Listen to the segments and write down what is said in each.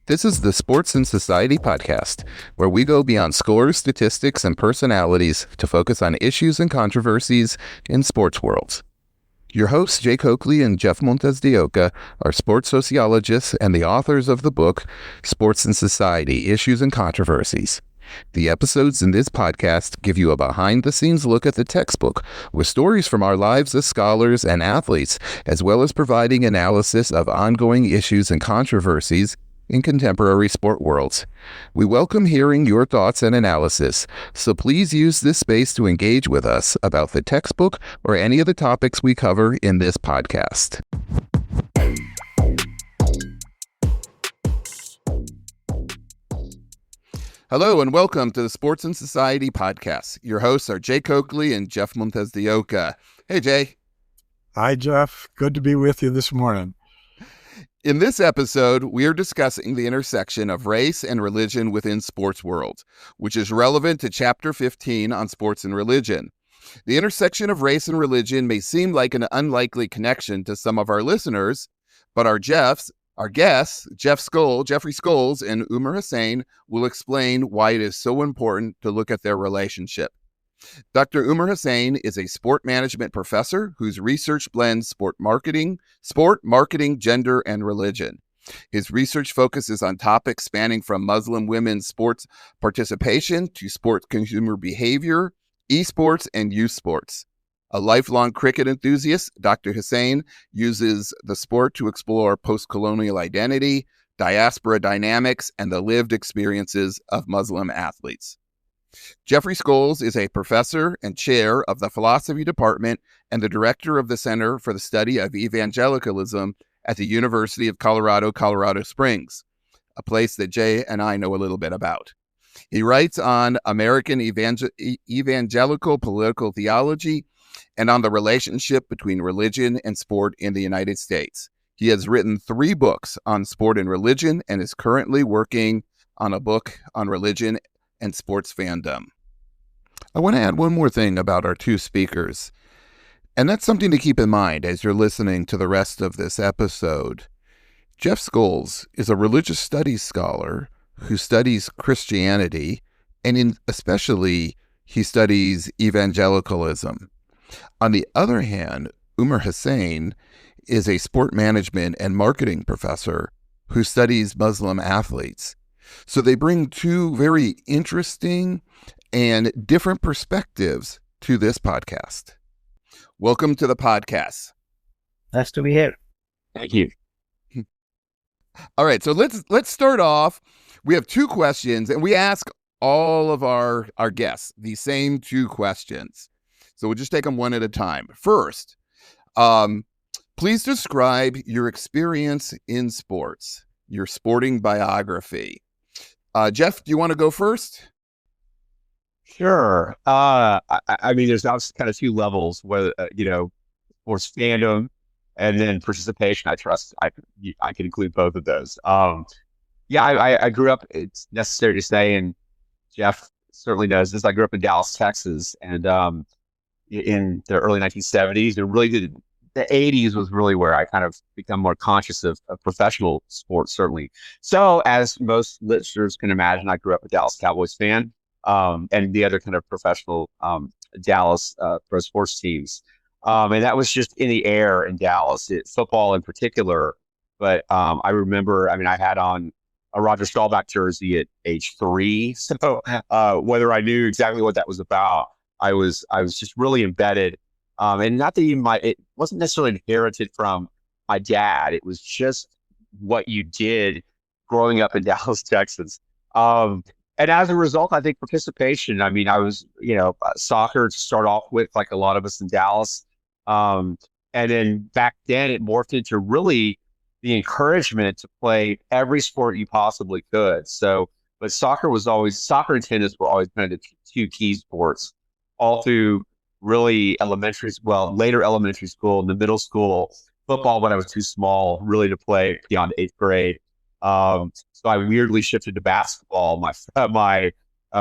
This is the Sports and Society podcast, where we go beyond scores, statistics, and personalities to focus on issues and controversies in sports worlds. Your hosts, Jake Oakley and Jeff Montes de Oca, are sports sociologists and the authors of the book, Sports and Society, Issues and Controversies. The episodes in this podcast give you a behind-the-scenes look at the textbook with stories from our lives as scholars and athletes, as well as providing analysis of ongoing issues and controversies in contemporary sport worlds. We welcome hearing your thoughts and analysis, so please use this space to engage with us about the textbook or any of the topics we cover in this podcast. Hello and welcome to the Sports and Society podcast. Your hosts are Jake Oakley and Jeff Montes de Oca. Hey, Jay. Hi, Jeff. Good to be with you this morning. In this episode, we are discussing the intersection of race and religion within sports world, which is relevant to Chapter 15 on sports and religion. The intersection of race and religion may seem like an unlikely connection to some of our listeners, but our guests, Jeffrey Scholes and Umar Hussain, will explain why it is so important to look at their relationship. Dr. Umar Hussain is a sport management professor whose research blends sport marketing, gender, and religion. His research focuses on topics spanning from Muslim women's sports participation to sports consumer behavior, esports, and youth sports. A lifelong cricket enthusiast, Dr. Hussain uses the sport to explore post-colonial identity, diaspora dynamics, and the lived experiences of Muslim athletes. Jeffrey Scholes is a professor and chair of the philosophy department and the director of the Center for the Study of Evangelicalism at the University of Colorado, Colorado Springs, a place that Jay and I know a little bit about. He writes on American evangelical political theology and on the relationship between religion and sport in the United States. He has written 3 books on sport and religion and is currently working on a book on religion and sports fandom. I want to add one more thing about our 2 speakers, and that's something to keep in mind as you're listening to the rest of this episode. Jeff Scholes is a religious studies scholar who studies Christianity, and especially he studies evangelicalism. On the other hand, Umar Hussain is a sport management and marketing professor who studies Muslim athletes. So they bring 2 very interesting and different perspectives to this podcast. Welcome to the podcast. Nice to be here. Thank you. All right, so let's start off. We have 2 questions, and we ask all of our guests the same 2 questions. So we'll just take them one at a time. First, please describe your experience in sports, your sporting biography. Jeff, do you want to go first? Sure. I mean, there's obviously kind of 2 levels, whether, sports fandom and then participation. I trust I can include both of those. I grew up, it's necessary to say, and Jeff certainly knows this, I grew up in Dallas, Texas, and in the early 1970s, and really the 80s was really where I kind of become more conscious of professional sports, certainly. So as most listeners can imagine, I grew up a Dallas Cowboys fan, and the other kind of professional Dallas pro sports teams. And that was just in the air in Dallas, football in particular. But I remember, I had on a Roger Staubach jersey at age 3. So whether I knew exactly what that was about, I was just really embedded. And not that it wasn't necessarily inherited from my dad. It was just what you did growing up in Dallas, Texas. And as a result, I think participation, I was, soccer to start off with, like a lot of us in Dallas. And then back then it morphed into really the encouragement to play every sport you possibly could. So, but soccer and tennis were always kind of the 2 key sports all through really later elementary school, in the middle school, football when I was too small really to play beyond 8th grade. So I weirdly shifted to basketball my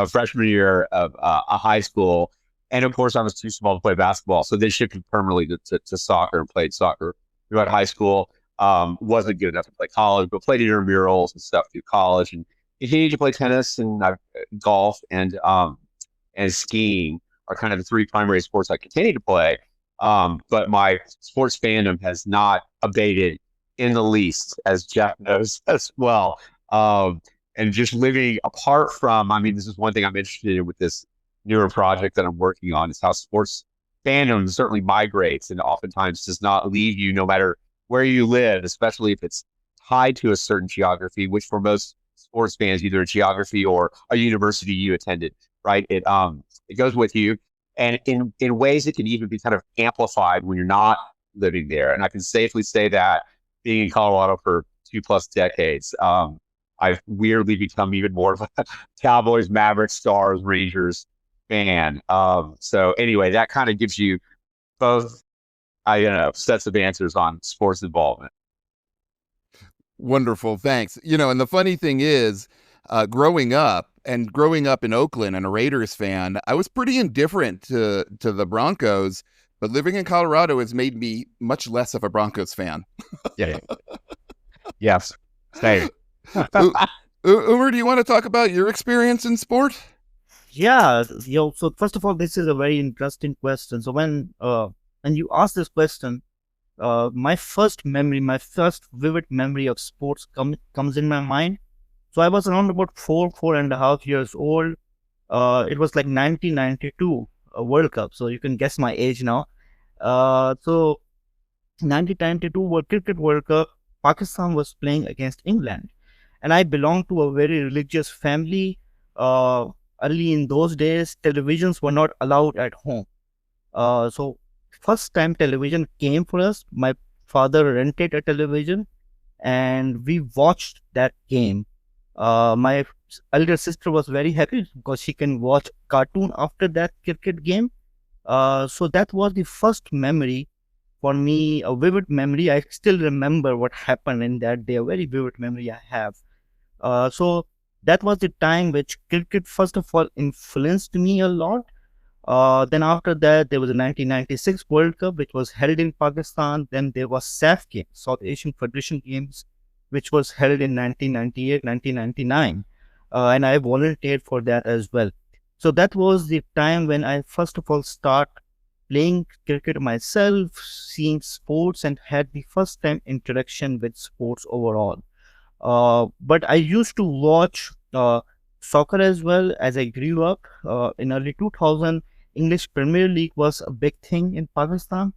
freshman year of high school. And of course I was too small to play basketball. So then shifted permanently to soccer and played soccer throughout high school. Wasn't good enough to play college, but played intramurals and stuff through college, and continued to play tennis and golf and skiing are kind of the three primary sports I continue to play. But my sports fandom has not abated in the least, as Jeff knows as well. And just living apart from, I mean, this is one thing I'm interested in with this newer project that I'm working on, is how sports fandom certainly migrates and oftentimes does not leave you no matter where you live, especially if it's tied to a certain geography, which for most sports fans, either a geography or a university you attended, right? It goes with you. And in ways it can even be kind of amplified when you're not living there. And I can safely say that being in Colorado for 2+ decades, I've weirdly become even more of a Cowboys, Mavericks, Stars, Rangers fan. So anyway, that kind of gives you both, sets of answers on sports involvement. Wonderful, thanks. And the funny thing is, growing up in Oakland and a Raiders fan, I was pretty indifferent to the Broncos, but living in Colorado has made me much less of a Broncos fan. Yeah. Yes. Same. Umar, do you want to talk about your experience in sport? Yeah, so first of all, this is a very interesting question. So when you ask this question, my first vivid memory of sports comes in my mind. So I was around about 4.5 years old. It was like 1992 World Cup. So you can guess my age now. So 1992 Cricket World Cup, Pakistan was playing against England. And I belong to a very religious family. Early in those days, televisions were not allowed at home. So first time television came for us, my father rented a television and we watched that game. My elder sister was very happy because she can watch cartoon after that cricket game. So that was the first memory for me, a vivid memory. I still remember what happened in that day, a very vivid memory I have. So that was the time which cricket, first of all, influenced me a lot. Then after that, there was a 1996 World Cup, which was held in Pakistan. Then there was SAF Games, South Asian Federation Games, which was held in 1998, 1999. And I volunteered for that as well. So that was the time when I, first of all, start playing cricket myself, seeing sports, and had the first time interaction with sports overall. But I used to watch soccer as well as I grew up. In early 2000, English Premier League was a big thing in Pakistan.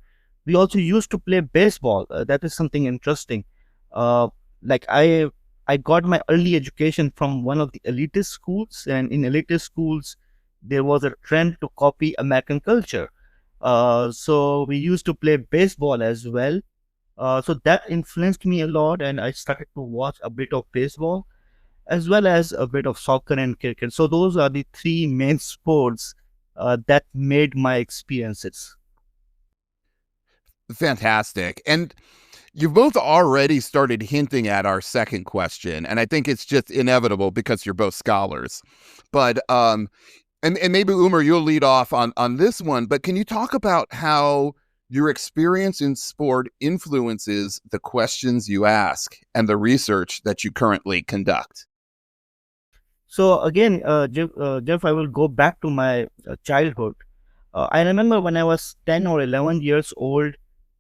We also used to play baseball. That is something interesting. Like I got my early education from one of the elitist schools, and in elitist schools, there was a trend to copy American culture. So we used to play baseball as well. So that influenced me a lot, and I started to watch a bit of baseball as well as a bit of soccer and cricket. So those are the three main sports that made my experiences. Fantastic. And you've both already started hinting at our second question, and I think it's just inevitable because you're both scholars. But and maybe Umar, you'll lead off on this one, but can you talk about how your experience in sport influences the questions you ask and the research that you currently conduct? So again, Jeff, I will go back to my childhood. I remember when I was 10 or 11 years old,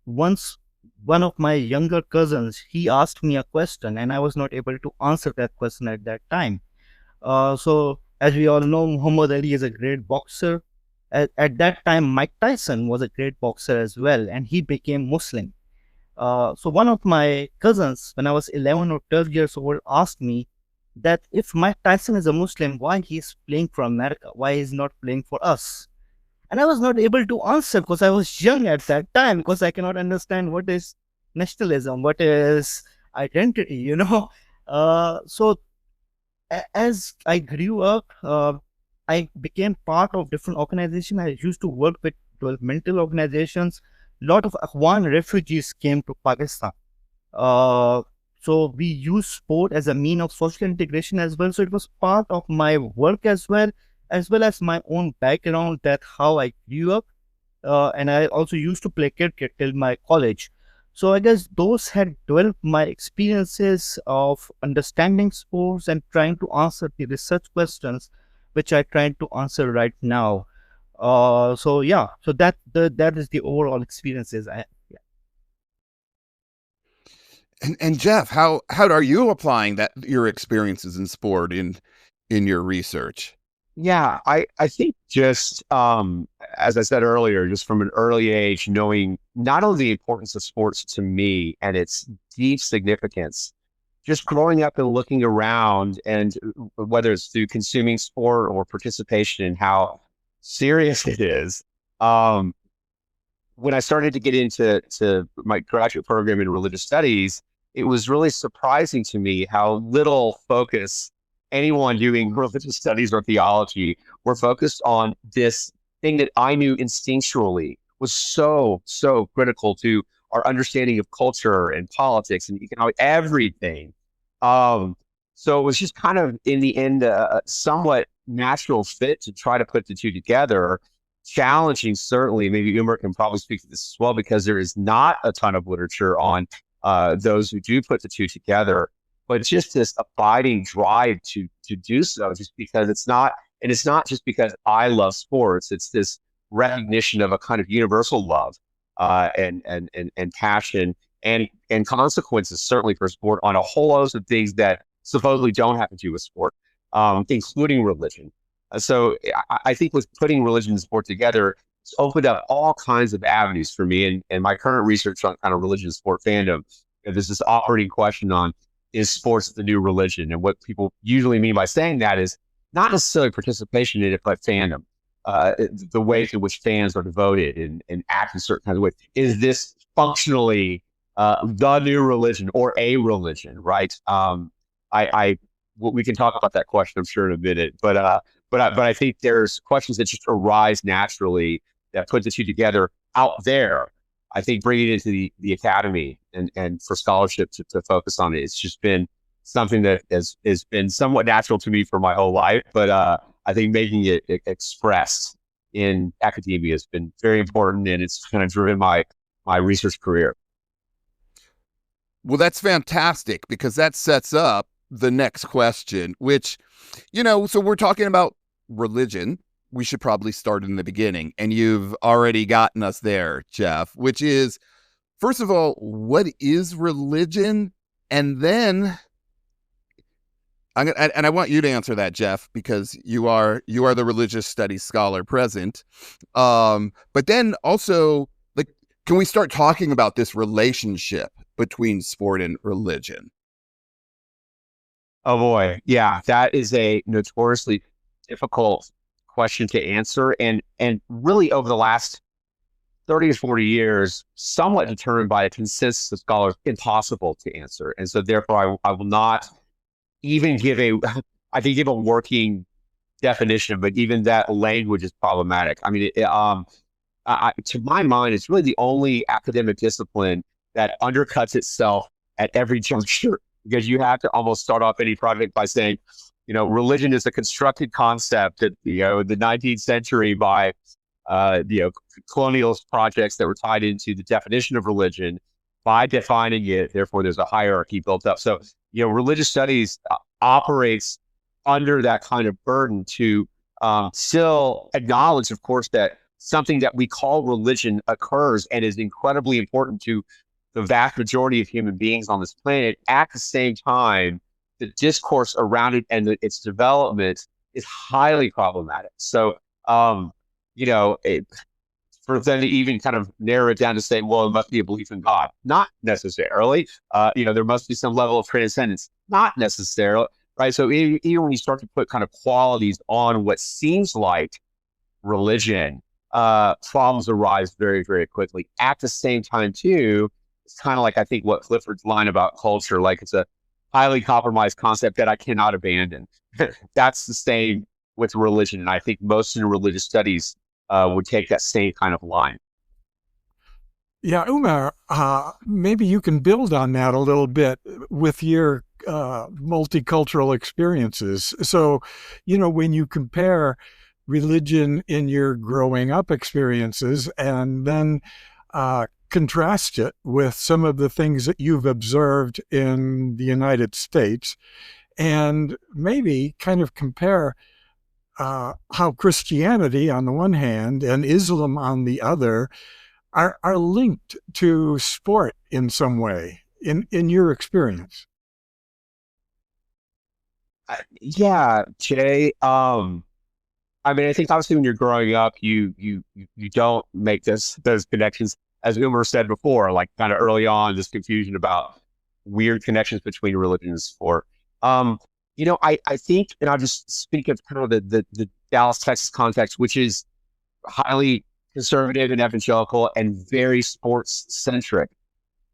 once one of my younger cousins, he asked me a question and I was not able to answer that question at that time. So as we all know, Muhammad Ali is a great boxer. At that time, Mike Tyson was a great boxer as well, and he became Muslim. So one of my cousins, when I was 11 or 12 years old, asked me that if Mike Tyson is a Muslim, why he's playing for America? Why he's not playing for us? And I was not able to answer because I was young at that time, because I cannot understand what is nationalism, what is identity, So as I grew up, I became part of different organizations. I used to work with developmental organizations. A lot of Afghan refugees came to Pakistan. So we use sport as a mean of social integration as well. So it was part of my work as well as my own background, that how I grew up. And I also used to play cricket till my college. So I guess those had developed my experiences of understanding sports and trying to answer the research questions, which I tried to answer right now. So yeah, so that is the overall experiences I. And Jeff, how are you applying that your experiences in sport in your research? Yeah, I think just as I said earlier, just from an early age, knowing not only the importance of sports to me and its deep significance, just growing up and looking around, and whether it's through consuming sport or participation in how serious it is. Um, when I started to get into my graduate program in religious studies, it was really surprising to me how little focus anyone doing religious studies or theology were focused on this thing that I knew instinctually was so critical to our understanding of culture and politics and economic everything. Um, so it was just kind of in the end a somewhat natural fit to try to put the two together. Challenging, certainly. Maybe Umar can probably speak to this as well, because there is not a ton of literature on those who do put the two together. But just this abiding drive to do so, just because it's not, and it's not just because I love sports. It's this recognition of a kind of universal love and passion and consequences, certainly for sport, on a whole host of things that supposedly don't have to do with sport, including religion. So I think with putting religion and sport together, it's opened up all kinds of avenues for me. And my current research on kind of religion and sport fandom, there's this operating question on, is sports the new religion? And what people usually mean by saying that is not necessarily participation in it, but fandom. The ways in which fans are devoted and act in certain kinds of ways. Is this functionally the new religion or a religion, right? We can talk about that question, I'm sure, in a minute. But I think there's questions that just arise naturally that put the two together out there. I think bringing it into the academy and for scholarship to focus on it, it's just been something that has been somewhat natural to me for my whole life. But I think making it expressed in academia has been very important, and it's kind of driven my research career. Well, that's fantastic, because that sets up the next question, which, so we're talking about religion. We should probably start in the beginning. And you've already gotten us there, Jeff, which is, first of all, what is religion? And then I want you to answer that, Jeff, because you are the religious studies scholar present. But then also, like, can we start talking about this relationship between sport and religion? Oh boy. Yeah, that is a notoriously difficult question to answer, and really over the last 30 or 40 years, somewhat determined by a consensus of scholars, impossible to answer. And so therefore I will not even give I can give a working definition, but even that language is problematic. I mean, to my mind, it's really the only academic discipline that undercuts itself at every juncture, because you have to almost start off any project by saying, religion is a constructed concept that, in the 19th century by, colonial projects that were tied into the definition of religion. By defining it, therefore, there's a hierarchy built up. So, religious studies operates under that kind of burden to still acknowledge, of course, that something that we call religion occurs and is incredibly important to the vast majority of human beings on this planet. At the same time, the discourse around it and its development is highly problematic. So, for them to even kind of narrow it down to say, well, it must be a belief in God. Not necessarily. There must be some level of transcendence. Not necessarily, right? So even when you start to put kind of qualities on what seems like religion, problems arise very, very quickly. At the same time, too, it's kind of like, I think, what Clifford's line about culture, like it's a highly compromised concept that I cannot abandon. That's the same with religion. And I think most in religious studies would take that same kind of line. Yeah, Umar, maybe you can build on that a little bit with your multicultural experiences. So, when you compare religion in your growing up experiences and then contrast it with some of the things that you've observed in the United States, and maybe kind of compare how Christianity on the one hand and Islam on the other are linked to sport in some way, in your experience. Yeah, Jay. I mean, I think obviously when you're growing up, you don't make those connections. As Umar said before, like kind of early on, this confusion about weird connections between religion and sport. I think, and I'll just speak of kind of the Dallas, Texas context, which is highly conservative and evangelical and very sports centric.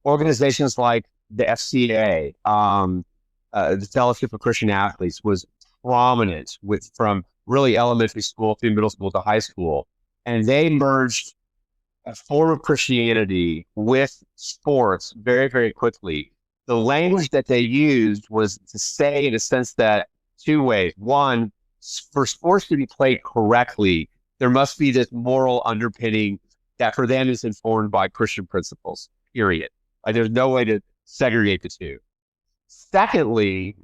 Organizations like the FCA, the Fellowship of Christian Athletes, was prominent from really elementary school through middle school to high school. And they merged a form of Christianity with sports very, very quickly. The language that they used was to say, in a sense, that two ways. One, for sports to be played correctly, there must be this moral underpinning that for them is informed by Christian principles, period. Like, there's no way to segregate the two. Secondly,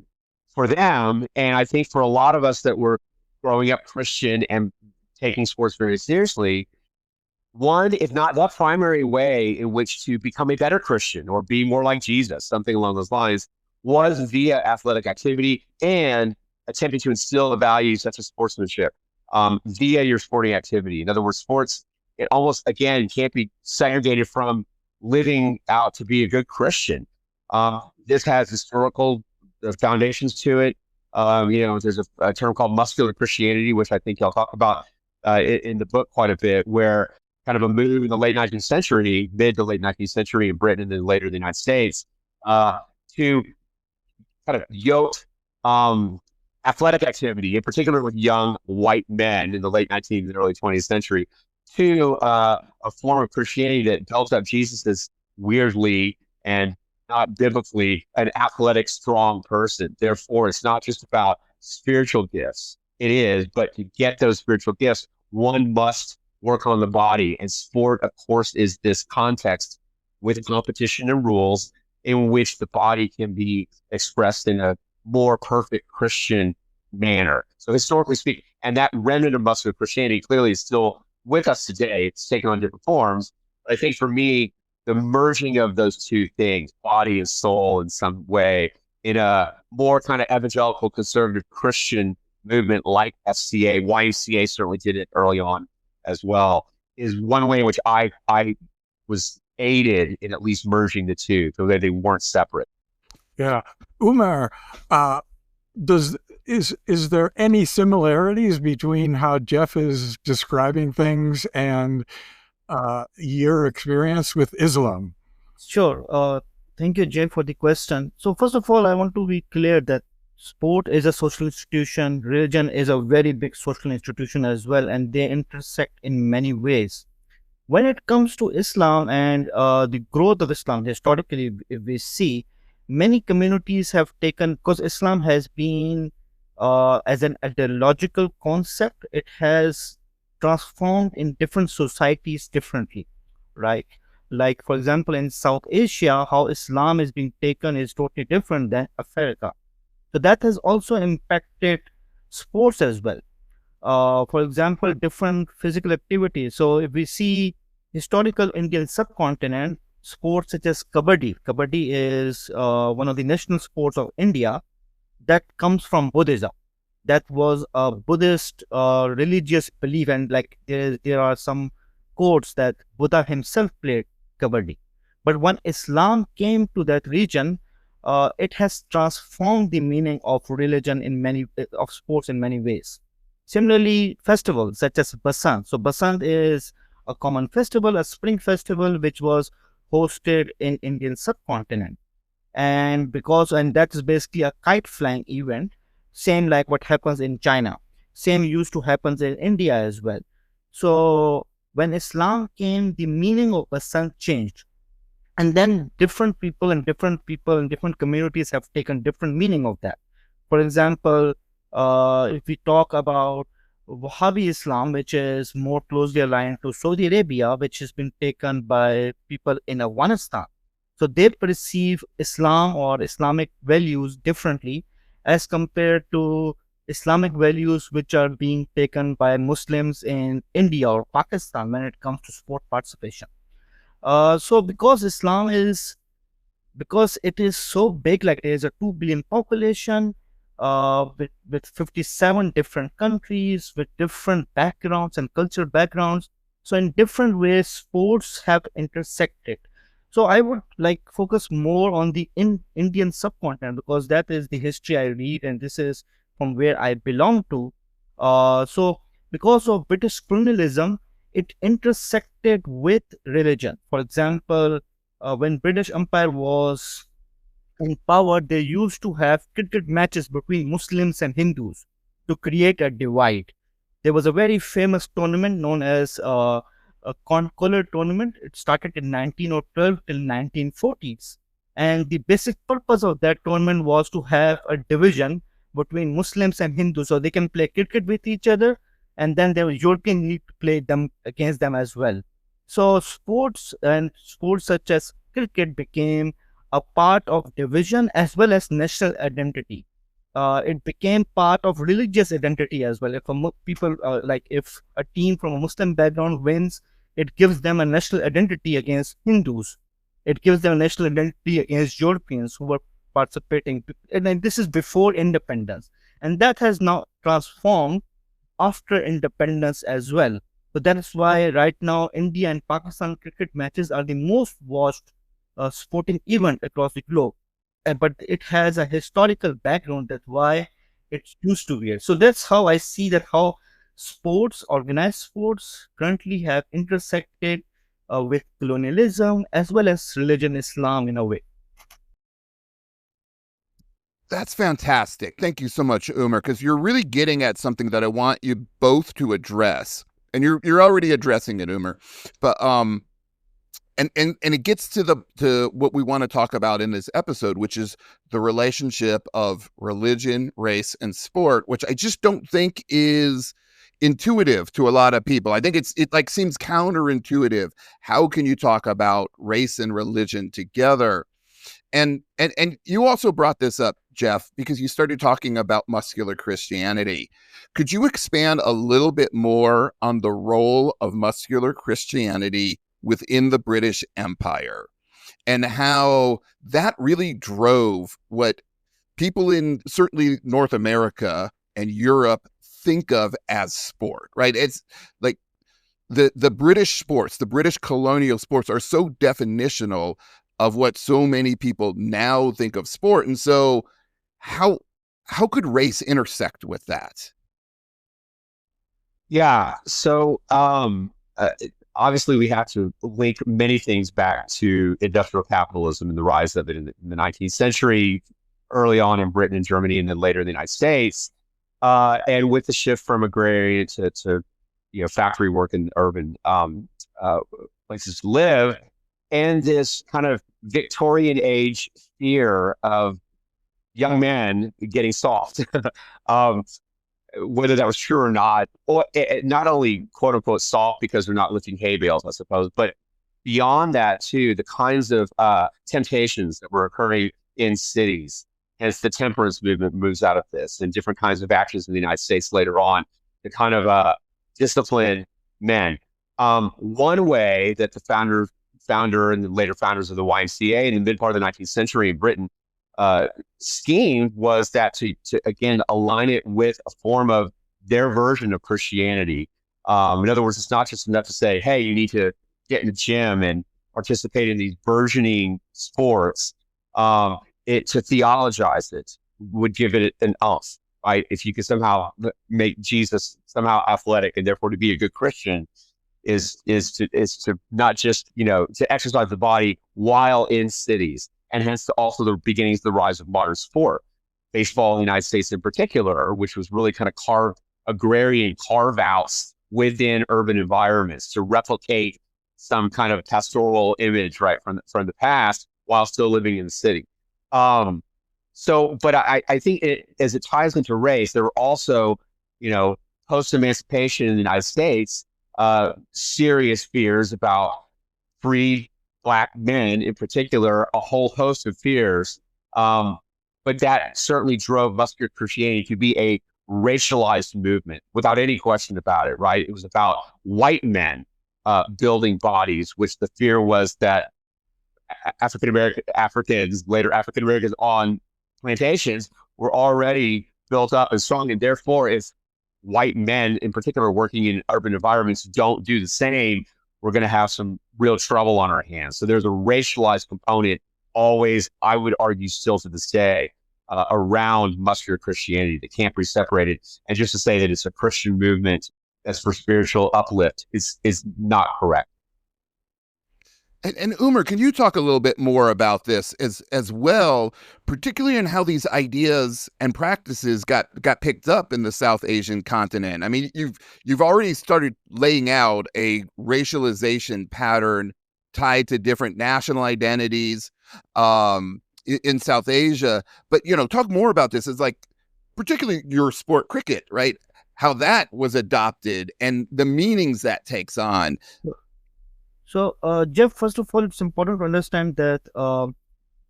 for them, and I think for a lot of us that were growing up Christian and taking sports very seriously, one, if not the primary way in which to become a better Christian or be more like Jesus, something along those lines, was via athletic activity and attempting to instill the values such as sportsmanship via your sporting activity. In other words, sports, it almost, again, can't be segregated from living out to be a good Christian. This has historical foundations to it. There's a term called muscular Christianity, which I think y'all talk about in the book quite a bit, where kind of a move in the late 19th century, mid to late 19th century in Britain and then later the United States, to kind of yoke athletic activity, in particular with young white men in the late 19th and early 20th century, to a form of Christianity that built up Jesus as weirdly and not biblically an athletic, strong person. Therefore, it's not just about spiritual gifts. It is, but to get those spiritual gifts, one must work on the body. And sport, of course, is this context with competition and rules in which the body can be expressed in a more perfect Christian manner. So historically speaking, and that remnant of muscular Christianity clearly is still with us today. It's taken on different forms. But I think for me, the merging of those two things, body and soul in some way, in a more kind of evangelical conservative Christian movement like FCA, YMCA certainly did it early on as well, is one way in which I was aided in at least merging the two so that they weren't separate. Yeah. Umar, is there any similarities between how Jeff is describing things and your experience with Islam? Sure. Thank you, Jay, for the question. So first of all, I want to be clear that sport is a social institution. Religion is a very big social institution as well, and they intersect in many ways. When it comes to Islam and the growth of Islam, historically, if we see, many communities have taken, because Islam has been, as an ideological concept, it has transformed in different societies differently, right? Like, for example, in South Asia, how Islam is being taken is totally different than Africa. So that has also impacted sports as well. For example, different physical activities. So if we see historical Indian subcontinent, sports such as Kabaddi. Kabaddi is one of the national sports of India that comes from Buddhism. That was a Buddhist religious belief, and like there are some quotes that Buddha himself played Kabaddi. But when Islam came to that region, it has transformed the meaning of religion of sports in many ways. Similarly, festivals such as Basant. So Basant is a common festival, a spring festival, which was hosted in Indian subcontinent. And that is basically a kite flying event, same like what happens in China. Same used to happen in India as well. So when Islam came, the meaning of Basant changed. And then different people in different communities have taken different meaning of that. For example, if we talk about Wahhabi Islam, which is more closely aligned to Saudi Arabia, which has been taken by people in Afghanistan. So they perceive Islam or Islamic values differently as compared to Islamic values which are being taken by Muslims in India or Pakistan when it comes to sport participation. So because it is so big, like there's a 2 billion population, with 57 different countries, with different backgrounds and cultural backgrounds. So in different ways, sports have intersected. So I would like focus more on the Indian subcontinent because that is the history I read and this is from where I belong to. So because of British colonialism, it intersected with religion. For example, when British Empire was in power, they used to have cricket matches between Muslims and Hindus to create a divide. There was a very famous tournament known as a Concolor tournament. It started in 1912 till 1940s. And the basic purpose of that tournament was to have a division between Muslims and Hindus so they can play cricket with each other. And then the European need to play them against them as well. So sports such as cricket became a part of division as well as national identity. It became part of religious identity as well. If people like if a team from a Muslim background wins, it gives them a national identity against Hindus. It gives them a national identity against Europeans who were participating. And then this is before independence, and that has now transformed after independence as well. So that is why right now India and Pakistan cricket matches are the most watched sporting event across the globe. But it has a historical background. That's why it's used to be. So that's how I see that how sports, organized sports, currently have intersected with colonialism as well as religion, Islam in a way. That's fantastic. Thank you so much, Umar, because you're really getting at something that I want you both to address. And you're already addressing it, Umar. But and it gets to what we want to talk about in this episode, which is the relationship of religion, race, and sport, which I just don't think is intuitive to a lot of people. I think it like seems counterintuitive. How can you talk about race and religion together? And you also brought this up, Jeff, because you started talking about muscular Christianity. Could you expand a little bit more on the role of muscular Christianity within the British Empire and how that really drove what people in certainly North America and Europe think of as sport, right? It's like the British sports, the British colonial sports are so definitional of what so many people now think of sport. And so how could race intersect with that? Yeah. So obviously we have to link many things back to industrial capitalism and the rise of it in the 19th century, early on in Britain and Germany, and then later in the United States. And with the shift from agrarian to factory work and urban places to live, and this kind of Victorian age fear of young men getting soft, whether that was true or not, or not only quote unquote soft because they're not lifting hay bales, I suppose, but beyond that too, the kinds of temptations that were occurring in cities. Hence, the temperance movement moves out of this, and different kinds of actions in the United States later on to kind of discipline men. One way that the founder and the later founders of the YMCA in the mid part of the 19th century in Britain schemed was that to again align it with a form of their version of Christianity. In other words, it's not just enough to say, hey, you need to get in the gym and participate in these burgeoning sports. To theologize it would give it an umph, right? If you could somehow make Jesus somehow athletic and therefore to be a good Christian is to not just, to exercise the body while in cities, and hence also the beginnings of the rise of modern sport, baseball in the United States in particular, which was really kind of agrarian carve outs within urban environments to replicate some kind of pastoral image, right, from the past while still living in the city. But I think as it ties into race, there were also, post-emancipation in the United States, serious fears about free Black men in particular, a whole host of fears. But that certainly drove muscular Christianity to be a racialized movement without any question about it, right? It was about white men building bodies, which the fear was that Africans, later African Americans on plantations, were already built up and strong. And therefore, if white men in particular working in urban environments don't do the same, we're going to have some real trouble on our hands. So there's a racialized component always, I would argue still to this day, around muscular Christianity that can't be separated. And just to say that it's a Christian movement that's for spiritual uplift is not correct. And Umar, can you talk a little bit more about this as well, particularly in how these ideas and practices got picked up in the South Asian continent? I mean, you've already started laying out a racialization pattern tied to different national identities in South Asia, but talk more about this. It's like particularly your sport, cricket, right? How that was adopted and the meanings that takes on. So, Jeff, first of all, it's important to understand that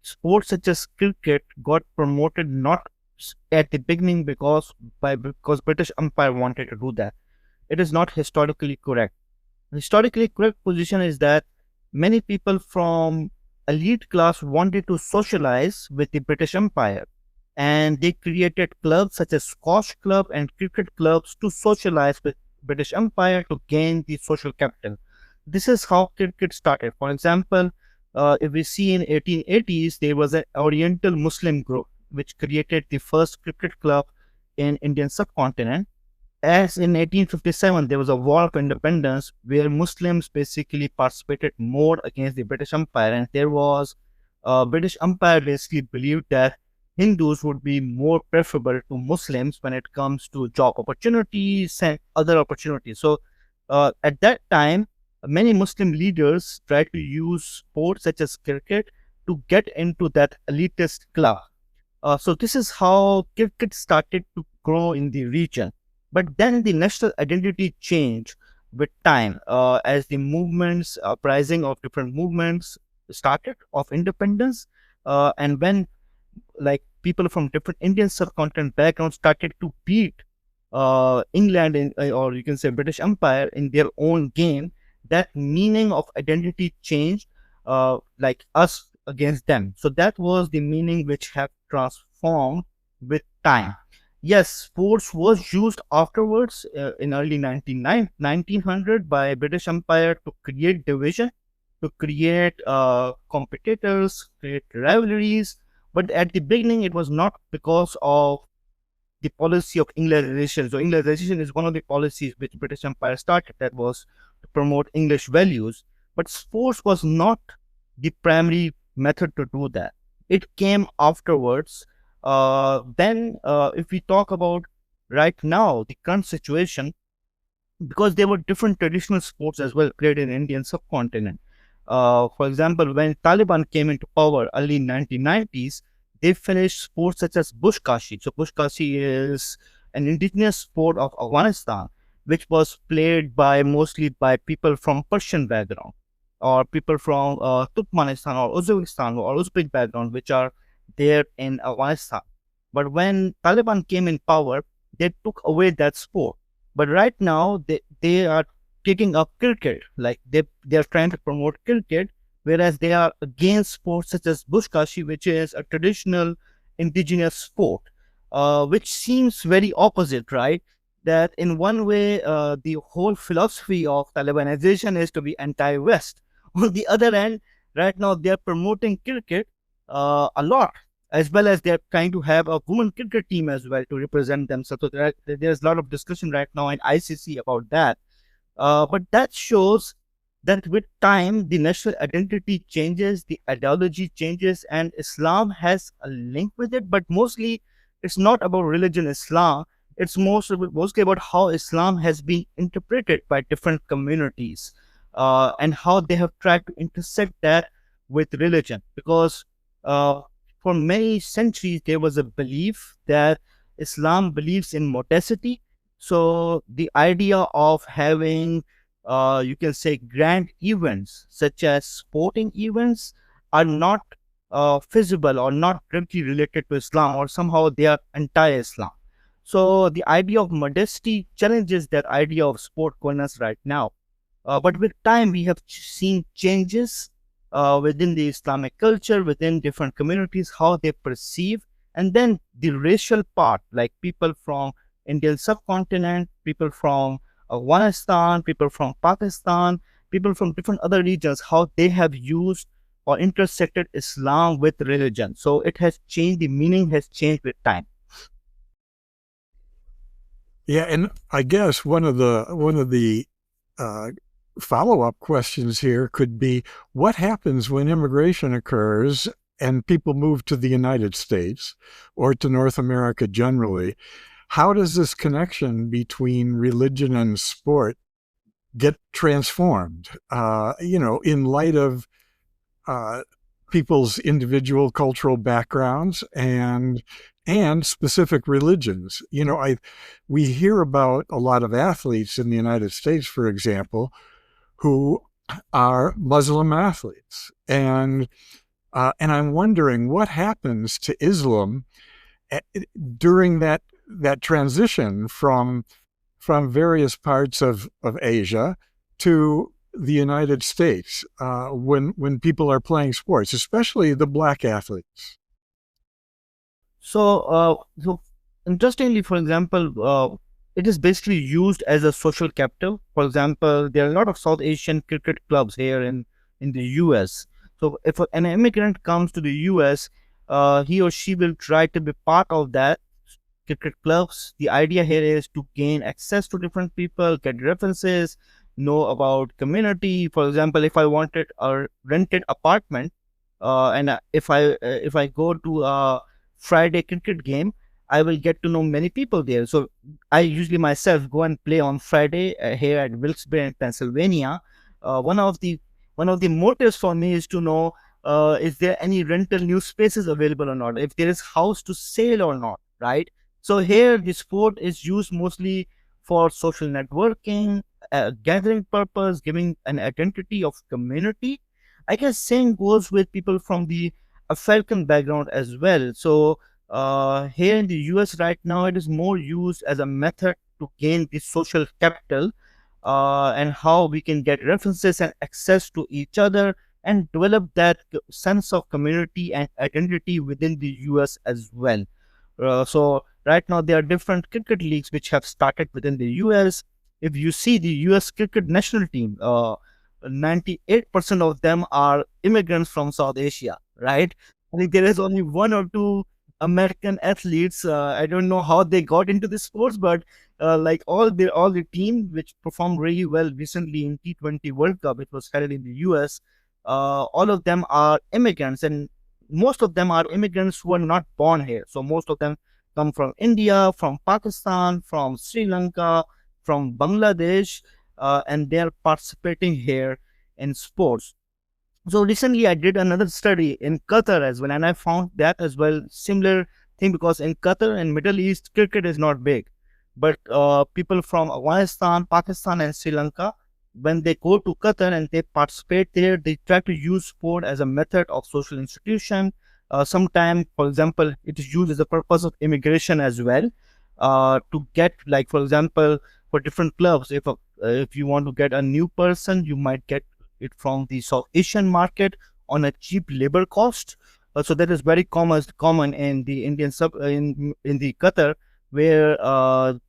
sports such as cricket got promoted not at the beginning because British Empire wanted to do that. It is not historically correct. The historically correct position is that many people from elite class wanted to socialize with the British Empire, and they created clubs such as squash club and cricket clubs to socialize with British Empire to gain the social capital. This is how cricket started. For example, if we see in 1880s, there was an Oriental Muslim group which created the first cricket club in Indian subcontinent. As in 1857, there was a war of independence where Muslims basically participated more against the British Empire, and there was British Empire basically believed that Hindus would be more preferable to Muslims when it comes to job opportunities and other opportunities. So at that time, many Muslim leaders tried to use sports such as cricket to get into that elitist club. So this is how cricket started to grow in the region. But then the national identity changed with time as the movements, uprising of different movements started of independence. And when like people from different Indian subcontinent backgrounds started to beat England or you can say British Empire in their own game, that meaning of identity changed, like us against them. So that was the meaning which have transformed with time. Yes, sports was used afterwards in early 1900 by British Empire to create division, to create competitors, create rivalries. But at the beginning, it was not because of the policy of Englishisation. So Englishisation is one of the policies which British Empire started, that was to promote English values. But sports was not the primary method to do that. It came afterwards. Then if we talk about right now, the current situation, because there were different traditional sports as well created in Indian subcontinent. For example, when Taliban came into power early 1990s, they finished sports such as Bushkashi. So Bushkashi is an indigenous sport of Afghanistan, which was played mostly by people from Persian background, or people from Turkmenistan or Uzbekistan or Uzbek background, which are there in Afghanistan. But when Taliban came in power, they took away that sport. But right now, they are taking up cricket, like they are trying to promote cricket, whereas they are against sports such as Bushkashi, which is a traditional indigenous sport, which seems very opposite, right? That in one way, the whole philosophy of Talibanization is to be anti-West. On the other hand, right now they are promoting cricket a lot, as well as they're trying to have a women cricket team as well to represent themselves. So there's a lot of discussion right now in ICC about that. But that shows that with time, the national identity changes, the ideology changes, and Islam has a link with it. But mostly, it's not about religion, Islam. It's mostly about how Islam has been interpreted by different communities and how they have tried to intersect that with religion. Because for many centuries, there was a belief that Islam believes in modesty. So the idea of having, you can say, grand events such as sporting events are not feasible or not directly related to Islam, or somehow they are anti-Islam. So the idea of modesty challenges that idea of sport governance right now. But with time, we have seen changes within the Islamic culture, within different communities, how they perceive, and then the racial part, like people from Indian subcontinent, people from Afghanistan, people from Pakistan, people from different other regions, how they have used or intersected Islam with religion. So it has changed, the meaning has changed with time. Yeah, and I guess one of the follow-up questions here could be, what happens when immigration occurs and people move to the United States or to North America generally? How does this connection between religion and sport get transformed, in light of people's individual cultural backgrounds and specific religions? We hear about a lot of athletes in the United States, for example, who are Muslim athletes, and I'm wondering what happens to Islam during that transition from various parts of Asia to the United States when people are playing sports, especially the black athletes. So interestingly, for example, it is basically used as a social capital. For example, there are a lot of South Asian cricket clubs here in the US. So if an immigrant comes to the US, he or she will try to be part of that cricket clubs. The idea here is to gain access to different people, get references, know about community. For example, if I wanted a rented apartment, and if I go to a Friday cricket game, I will get to know many people there. So I usually myself go and play on Friday here at Wilkes-Barre in Pennsylvania. One of the motives for me is to know, is there any rental new spaces available or not, if there is house to sale or not, right? So here the sport is used mostly for social networking, gathering purpose, giving an identity of community. I guess same goes with people from the African background as well. So here in the US right now, it is more used as a method to gain the social capital, and how we can get references and access to each other and develop that sense of community and identity within the US as well. So right now there are different cricket leagues which have started within the US. If you see the US cricket national team, 98% of them are immigrants from South Asia, right? I think there is only one or two American athletes. I don't know how they got into the sports, but like all the team which performed really well recently in T20 World Cup, it was held in the US. All of them are immigrants, and most of them are immigrants who are not born here. So most of them come from India, from Pakistan, from Sri Lanka, from Bangladesh, and they are participating here in sports. So recently I did another study in Qatar as well, and I found that as well similar thing, because in Qatar and Middle East, cricket is not big, but people from Afghanistan, Pakistan, and Sri Lanka, when they go to Qatar and they participate there, they try to use sport as a method of social institution. Sometimes, for example, it is used as a purpose of immigration as well, to get, like, for example, for different clubs, if you want to get a new person, you might get it from the South Asian market on a cheap labor cost. So that is very common in the Indian in the Qatar, where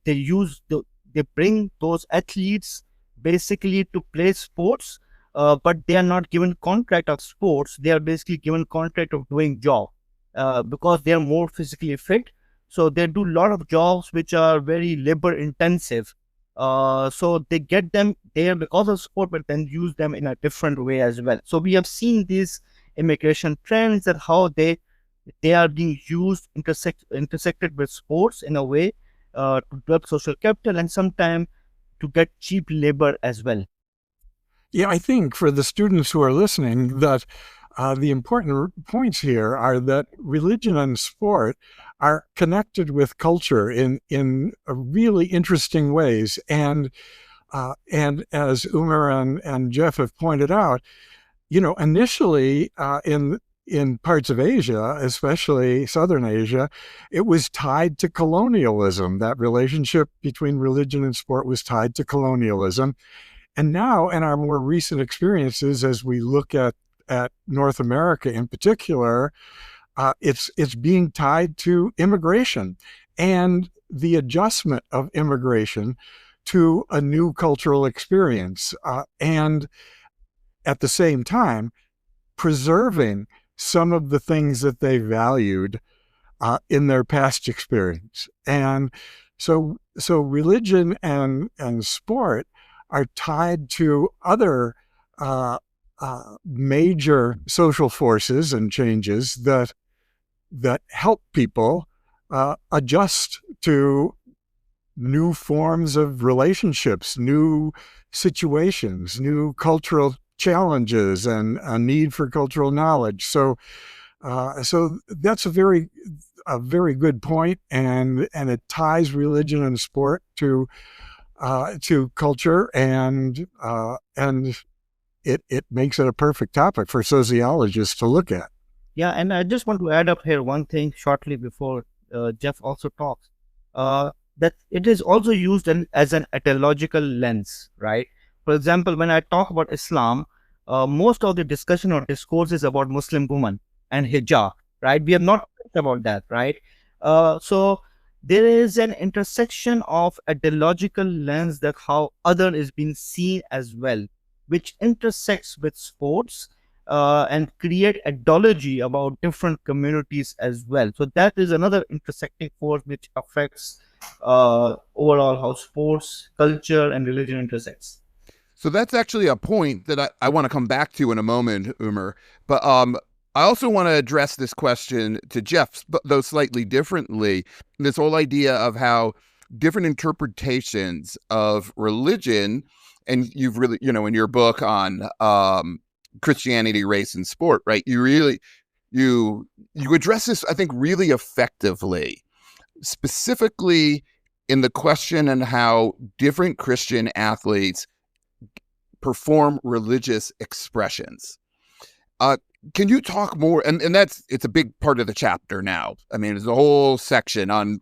they bring those athletes basically to play sports, but they are not given contract of sports. They are basically given contract of doing job, because they are more physically fit. So they do a lot of jobs which are very labor intensive. So they get them there because of sport, but then use them in a different way as well. So we have seen these immigration trends, and how they are being used, intersected with sports in a way, to develop social capital and sometimes to get cheap labor as well. Yeah, I think for the students who are listening, that the important points here are that religion and sport are connected with culture in really interesting ways. And as Umar and Jeff have pointed out, initially in parts of Asia, especially Southern Asia, it was tied to colonialism. That relationship between religion and sport was tied to colonialism. And now, in our more recent experiences, as we look at North America in particular, it's being tied to immigration and the adjustment of immigration to a new cultural experience, and at the same time preserving some of the things that they valued in their past experience. And so religion and sport are tied to other major social forces and changes that help people adjust to new forms of relationships, new situations, new cultural challenges, and a need for cultural knowledge. So that's a very good point, and it ties religion and sport to culture, and it makes it a perfect topic for sociologists to look at. Yeah, and I just want to add up here one thing shortly before Jeff also talks. That it is also used as an ideological lens, right? For example, when I talk about Islam, most of the discussion or discourse is about Muslim women and hijab, right? We have not talked about that, right? So there is an intersection of ideological lens that how other is being seen as well, which intersects with sports and create ideology about different communities as well. So that is another intersecting force which affects overall how sports, culture, and religion intersects. So that's actually a point that I want to come back to in a moment, Umar. But I also want to address this question to Jeff, though slightly differently. This whole idea of how different interpretations of religion, and you've really, in your book on Christianity, race, and sport, right? You address this, I think, really effectively, specifically in the question on how different Christian athletes perform religious expressions. Can you talk more? And it's a big part of the chapter now. I mean, there's a whole section on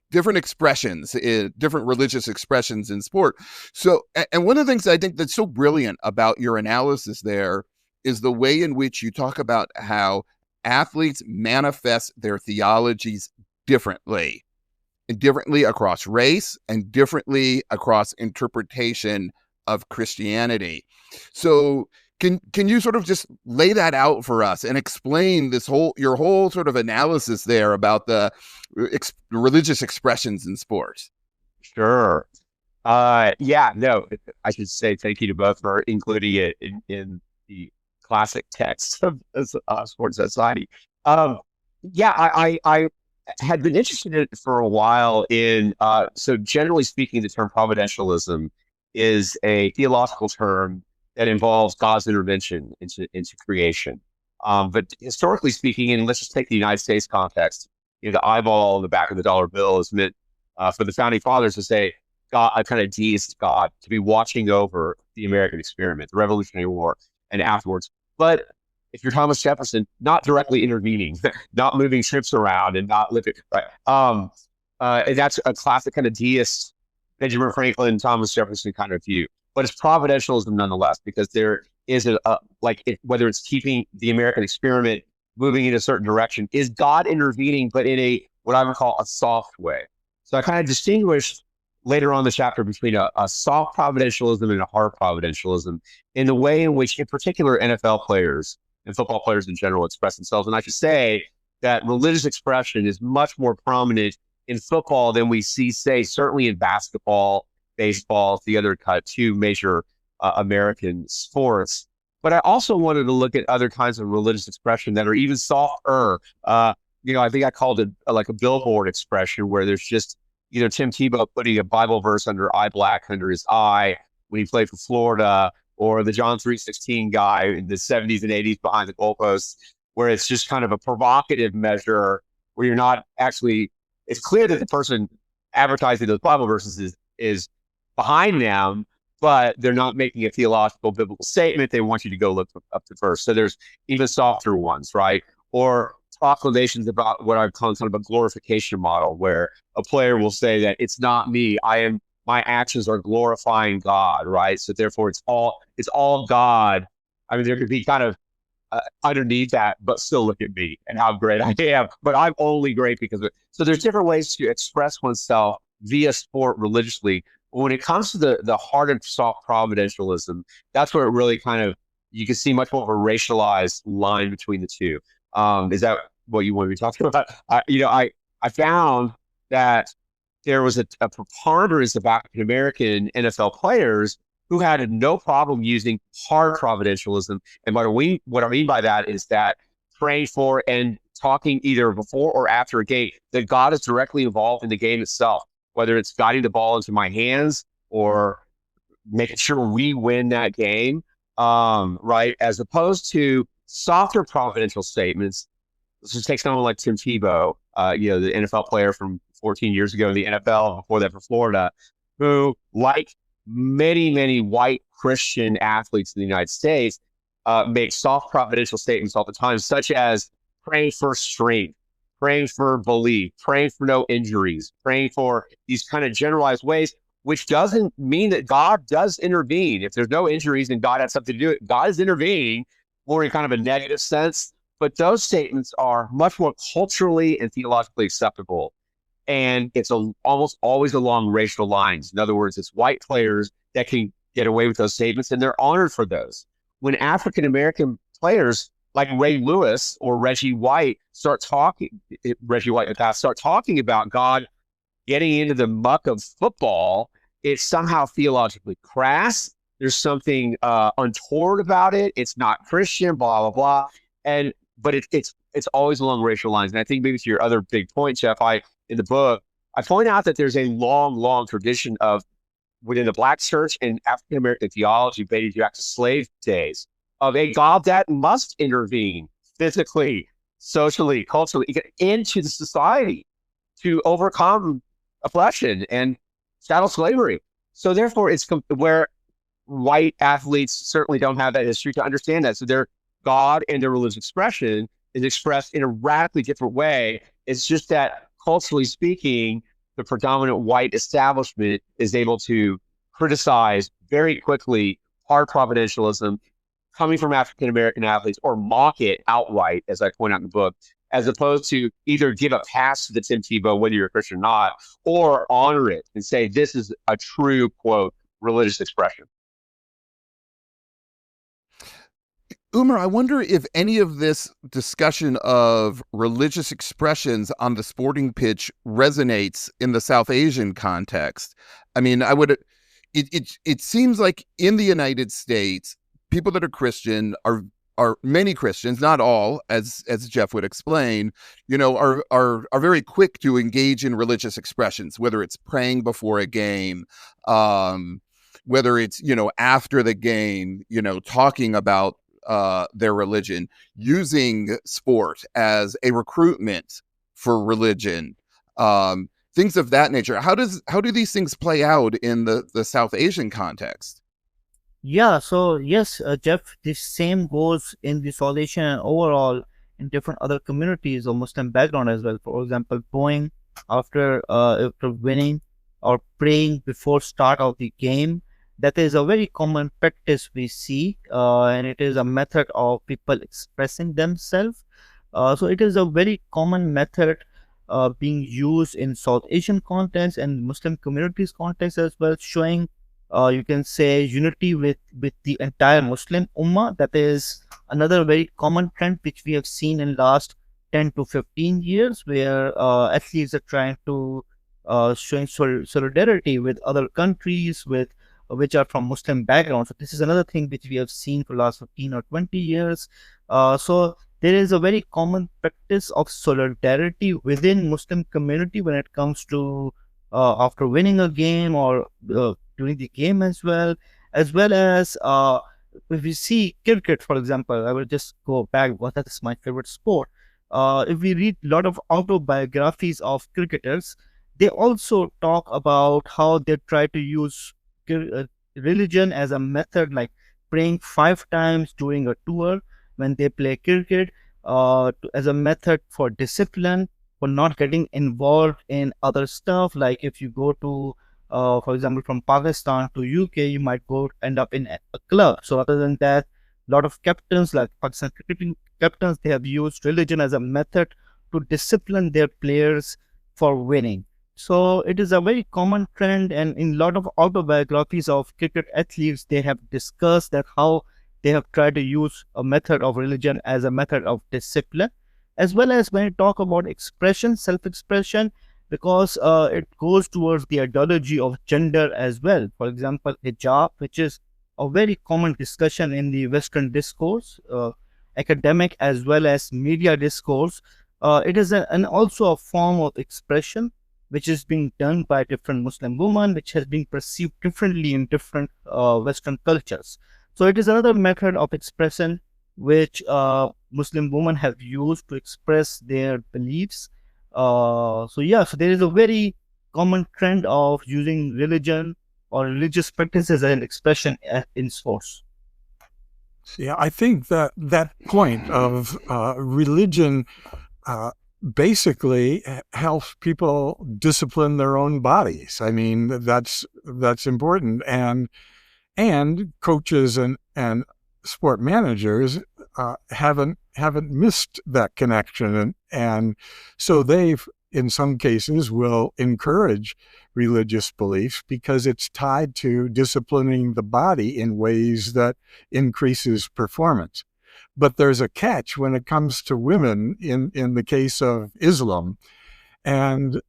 different expressions, different religious expressions in sport. So, and one of the things I think that's so brilliant about your analysis there is the way in which you talk about how athletes manifest their theologies differently across race and differently across interpretation of Christianity. So can you sort of just lay that out for us and explain your whole sort of analysis there about the religious expressions in sports? Sure. Yeah, no, I should say thank you to both for including it in the classic text of Sports Society. Yeah, I had been interested in it for a while so generally speaking, the term providentialism is a theological term that involves God's intervention into creation. But historically speaking, and let's just take the United States context, the eyeball on the back of the dollar bill is meant for the founding fathers to say God, a kind of deist God, to be watching over the American experiment, the Revolutionary War, and afterwards. But if you're Thomas Jefferson, not directly intervening, not moving ships around, and not living, right? That's a classic kind of deist Benjamin Franklin, Thomas Jefferson kind of view. But it's providentialism nonetheless, because there is whether it's keeping the American experiment moving in a certain direction, is God intervening, but in what I would call a soft way. So I kind of distinguished later on in the chapter between a soft providentialism and a hard providentialism in the way in which, in particular, NFL players and football players in general express themselves. And I should say that religious expression is much more prominent in football than we see, say, certainly in basketball, baseball, the other two major American sports. But I also wanted to look at other kinds of religious expression that are even softer. I think I called it like a billboard expression, where there's just, Tim Tebow putting a Bible verse under eye black under his eye when he played for Florida, or the John 3:16 guy in the 70s and 80s behind the goalposts, where it's just kind of a provocative measure where you're not actually, it's clear that the person advertising those Bible verses is behind them, but they're not making a theological biblical statement. They want you to go look up the verse. So there's even softer ones, right? Or proclamations about what I've called kind of a glorification model, where a player will say that it's not me, my actions are glorifying God, right? So therefore it's all God. I mean, there could be kind of underneath that, but still look at me and how great I am. But I'm only great because of it. So there's different ways to express oneself via sport religiously. But when it comes to the hard and soft providentialism, that's where it really kind of, you can see much more of a racialized line between the two. Is that what you want to be talking about? I found that there was a preponderance of African American NFL players who had no problem using hard providentialism. And what I mean by that is that praying for and talking either before or after a game, that God is directly involved in the game itself, whether it's guiding the ball into my hands or making sure we win that game, right? As opposed to softer providential statements. Let's just take someone like Tim Tebow, the NFL player from 14 years ago in the NFL, before that for Florida, who, like many, many white Christian athletes in the United States, make soft providential statements all the time, such as praying for strength, praying for belief, praying for no injuries, praying for these kind of generalized ways, which doesn't mean that God does intervene. If there's no injuries and God has something to do with it, God is intervening more in kind of a negative sense. But those statements are much more culturally and theologically acceptable. And it's almost always along racial lines. In other words, it's white players that can get away with those statements, and they're honored for those. When African-American players like Ray Lewis or Reggie White start talking about God getting into the muck of football, it's somehow theologically crass. There's something untoward about it. It's not Christian, blah, blah, blah. But it's always along racial lines. And I think maybe to your other big point, Jeff, in the book, I point out that there's a long, long tradition of, within the Black church and African American theology, dating back to slave days, of a God that must intervene physically, socially, culturally, into the society to overcome oppression and chattel slavery. So therefore, it's where white athletes certainly don't have that history to understand that. So their God and their religious expression is expressed in a radically different way. It's just that, culturally speaking, the predominant white establishment is able to criticize very quickly hard providentialism coming from African American athletes, or mock it outright, as I point out in the book, as opposed to either give a pass to the Tim Tebow, whether you're a Christian or not, or honor it and say this is a true, quote, religious expression. Umar, I wonder if any of this discussion of religious expressions on the sporting pitch resonates in the South Asian context. I mean, it seems like in the United States, people that are Christian are many Christians, not all, as Jeff would explain, are very quick to engage in religious expressions, whether it's praying before a game, whether it's, after the game, talking about their religion, using sport as a recruitment for religion, things of that nature. How do these things play out in the South Asian context? Yeah, so yes, Jeff, the same goes in the South Asian and overall in different other communities of Muslim background as well. For example, praying after winning or praying before start of the game. That is a very common practice we see, and it is a method of people expressing themselves. So it is a very common method being used in South Asian context and Muslim communities context as well, showing you can say unity with the entire Muslim Ummah. That is another very common trend which we have seen in last 10 to 15 years, where athletes are trying to showing solidarity with other countries which are from Muslim backgrounds. So this is another thing which we have seen for the last 15 or 20 years. So there is a very common practice of solidarity within Muslim community when it comes to after winning a game or during the game as well as if we see cricket, for example. I will just go back, that is my favorite sport. if we read a lot of autobiographies of cricketers, they also talk about how they try to use religion as a method, like praying 5 times during a tour when they play cricket, as a method for discipline, for not getting involved in other stuff. Like if you go to, for example, from Pakistan to UK, you might go end up in a club. So other than that, a lot of captains, like Pakistan cricket captains, they have used religion as a method to discipline their players for winning. So it is a very common trend, and in a lot of autobiographies of cricket athletes, they have discussed that how they have tried to use a method of religion as a method of discipline, as well as when you talk about expression, self-expression, because it goes towards the ideology of gender as well. For example, hijab, which is a very common discussion in the Western discourse, academic as well as media discourse. It is and also a form of expression which is being done by different Muslim women, which has been perceived differently in different Western cultures. So it is another method of expression which Muslim women have used to express their beliefs. So there is a very common trend of using religion or religious practices as an expression in sports. Yeah, I think that point of religion basically helps people discipline their own bodies. I mean, that's important, and coaches and sport managers haven't missed that connection, and so they've, in some cases, will encourage religious beliefs because it's tied to disciplining the body in ways that increases performance. But there's a catch when it comes to women in the case of Islam, and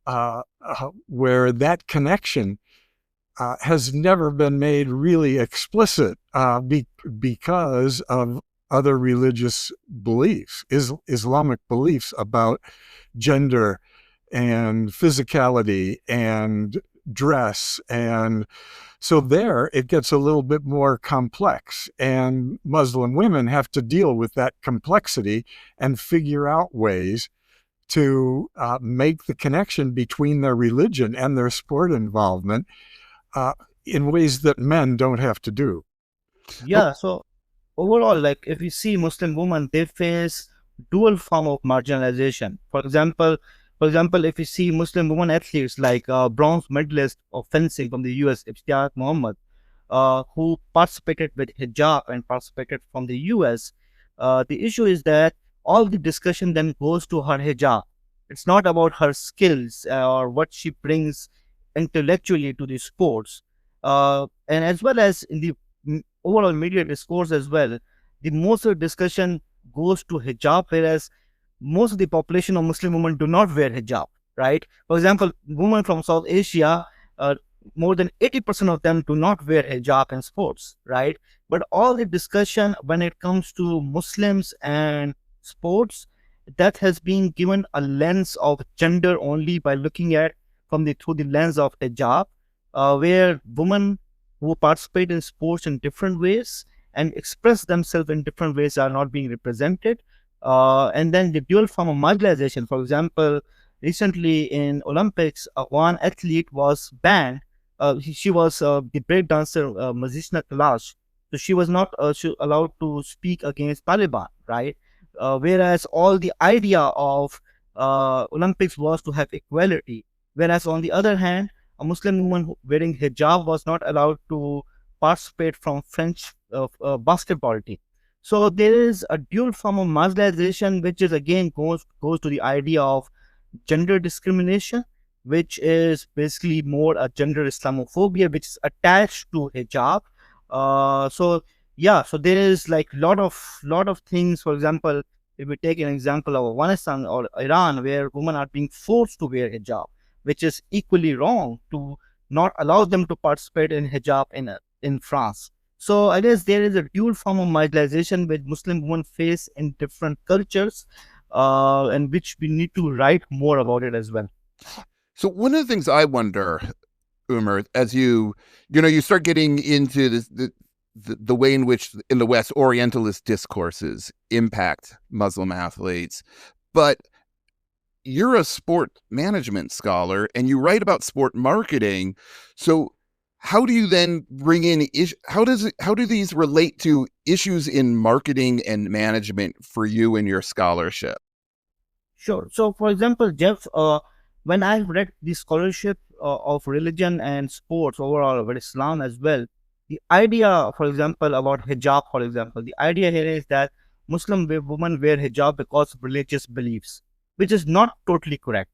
where that connection has never been made really explicit because of other religious beliefs, Islamic beliefs about gender and physicality and dress. And so there it gets a little bit more complex, and Muslim women have to deal with that complexity and figure out ways to make the connection between their religion and their sport involvement in ways that men don't have to do. Yeah, so overall, like if you see Muslim women, they face dual form of marginalization. For example, if you see Muslim women athletes like bronze medalist of fencing from the US, Iftikhar Muhammad, who participated with hijab and participated from the US, the issue is that all the discussion then goes to her hijab. It's not about her skills or what she brings intellectually to the sports. And as well as in the overall media discourse as well, the most of the discussion goes to hijab, whereas most of the population of Muslim women do not wear hijab, right? For example, women from South Asia, more than 80% of them do not wear hijab in sports, right? But all the discussion when it comes to Muslims and sports, that has been given a lens of gender only by looking at through the lens of hijab, where women who participate in sports in different ways and express themselves in different ways are not being represented. And then the dual form of marginalization. For example, recently in Olympics, one athlete was banned. She was the breakdancer Mazishna Kalash. So she was not allowed to speak against Taliban, right? Whereas all the idea of Olympics was to have equality. Whereas on the other hand, a Muslim woman wearing hijab was not allowed to participate from French basketball team. So there is a dual form of marginalization, which is again goes to the idea of gender discrimination, which is basically more a gender Islamophobia, which is attached to hijab. So there is like lot of things. For example, if we take an example of Afghanistan or Iran, where women are being forced to wear hijab, which is equally wrong to not allow them to participate in hijab in France. So I guess there is a dual form of marginalization which Muslim women face in different cultures, and which we need to write more about it as well. So one of the things I wonder, Umar, as you start getting into this, the way in which in the West Orientalist discourses impact Muslim athletes, But you're a sport management scholar and you write about sport marketing. So how do you then bring in how do these relate to issues in marketing and management for you in your scholarship? Sure. So, for example, Jeff, when I read the scholarship of religion and sports overall, with Islam as well, the idea, for example, about hijab, for example, the idea here is that Muslim women wear hijab because of religious beliefs, which is not totally correct.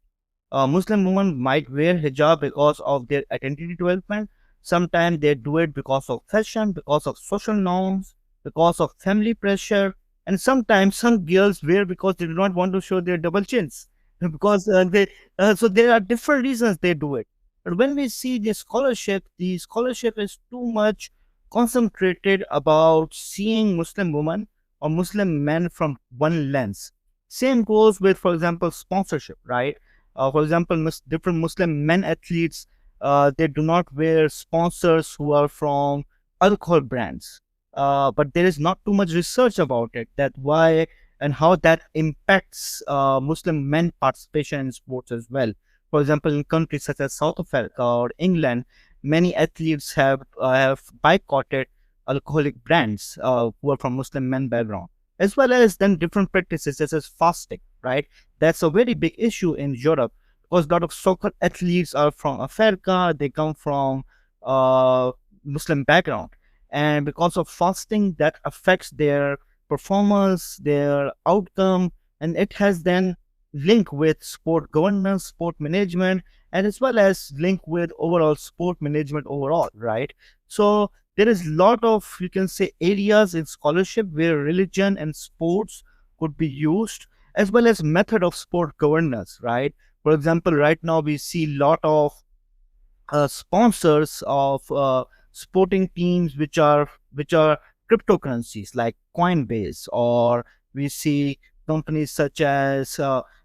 Muslim women might wear hijab because of their identity development. Sometimes they do it because of fashion, because of social norms, because of family pressure, and sometimes some girls wear because they do not want to show their double chins. Because so there are different reasons they do it. But when we see the scholarship is too much concentrated about seeing Muslim women or Muslim men from one lens. Same goes with, for example, sponsorship, right? For example, different Muslim men athletes, they do not wear sponsors who are from alcohol brands. But there is not too much research about it, that why and how that impacts Muslim men participation in sports as well. For example, in countries such as South Africa or England, many athletes have boycotted alcoholic brands who are from Muslim men background, as well as then different practices such as fasting, right? That's a very big issue in Europe because a lot of soccer athletes are from Africa, they come from Muslim background. And because of fasting, that affects their performance, their outcome, and it has then link with sport governance, sport management, and as well as link with overall sport management overall, right? So there is a lot of, you can say, areas in scholarship where religion and sports could be used, as well as method of sport governance, right? For example, right now we see a lot of sponsors of sporting teams which are cryptocurrencies like Coinbase, or we see companies such as